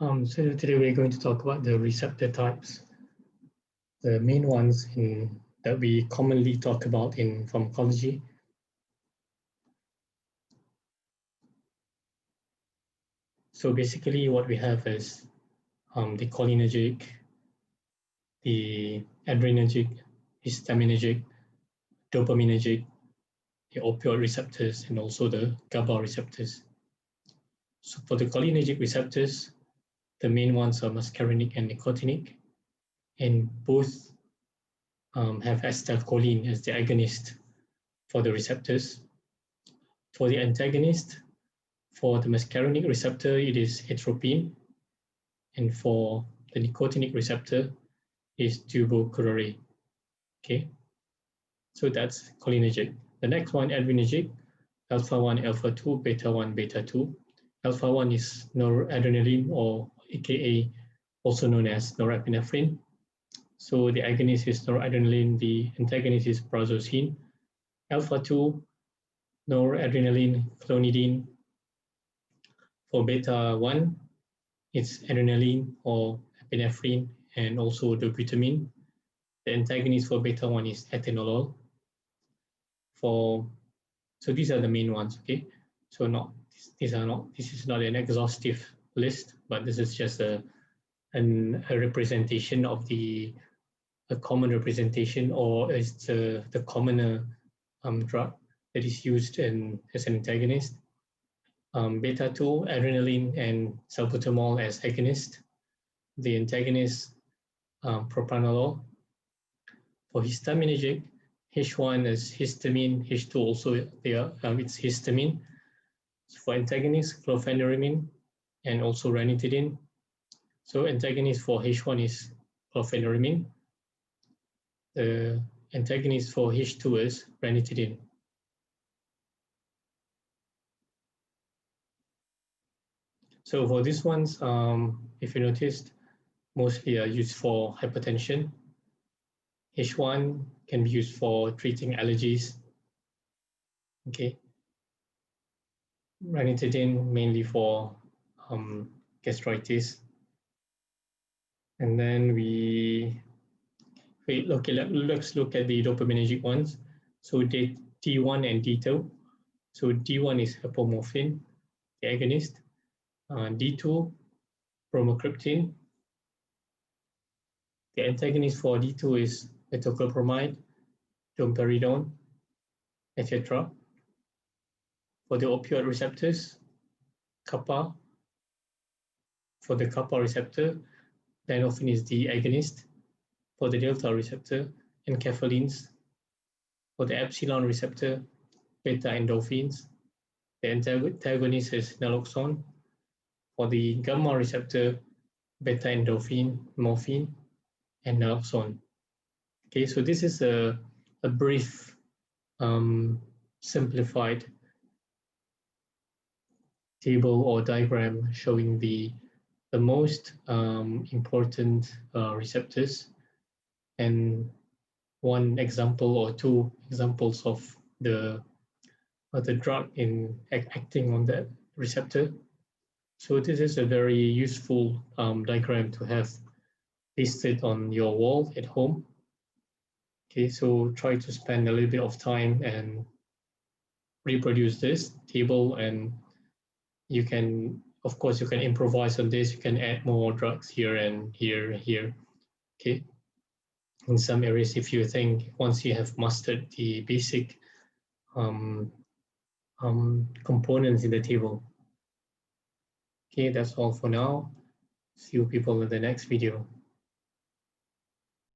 So today we're going to talk about the receptor types, the main ones that we commonly talk about in pharmacology. So basically what we have is the cholinergic, the adrenergic, histaminergic, dopaminergic, the opioid receptors, and also the GABA receptors. So for the cholinergic receptors, the main ones are muscarinic and nicotinic, and both have acetylcholine as the agonist for the receptors. For the antagonist, for the muscarinic receptor, it is atropine, and for the nicotinic receptor is tubercularate. Okay, so that's cholinergic. The next one, adrenergic, alpha 1, alpha 2, beta 1, beta 2. Alpha 1 is noradrenaline, or aka also known as norepinephrine. So the agonist is noradrenaline, the antagonist is prazosin. Alpha 2, noradrenaline, clonidine. For beta 1, it's adrenaline or epinephrine and also dobutamine. The antagonist for beta 1 is atenolol. So these are the main ones, okay? So this is not an exhaustive list, but this is just a representation of a common representation, or is the commoner drug that is used as an antagonist. Beta 2, adrenaline and salbutamol as agonist. The antagonist, propranolol. For histaminergic, H1 is histamine, H2 also it's histamine. For antagonist, chlorpheniramine and also ranitidine. So antagonist for H1 is chlorpheniramine. The antagonist for H2 is ranitidine. So for these ones, if you noticed, mostly are used for hypertension. H1 can be used for treating allergies. Okay. Ranitidine mainly for gastritis. And then let's look at the dopaminergic ones. So D1 and D2. So D1 is apomorphine, the agonist. D2, bromocriptine. The antagonist for D2 is metoclopramide, domperidone, etc. For the opioid receptors, kappa. For the kappa receptor, dinorphin is the agonist. For the delta receptor, enkephalines. For the epsilon receptor, beta endorphins. The antagonist is naloxone. For the gamma receptor, beta endorphin, morphine, and naloxone. Okay, so this is a brief, simplified table or diagram showing the most important receptors, and one example or two examples of the drug in acting on that receptor. So this is a very useful diagram to have pasted on your wall at home. Okay, so try to spend a little bit of time and reproduce this table, and you can, of course, you can improvise on this. You can add more drugs here and here and here. Okay, in some areas, if you think once you have mastered the basic components in the table. Okay, that's all for now. See you people in the next video.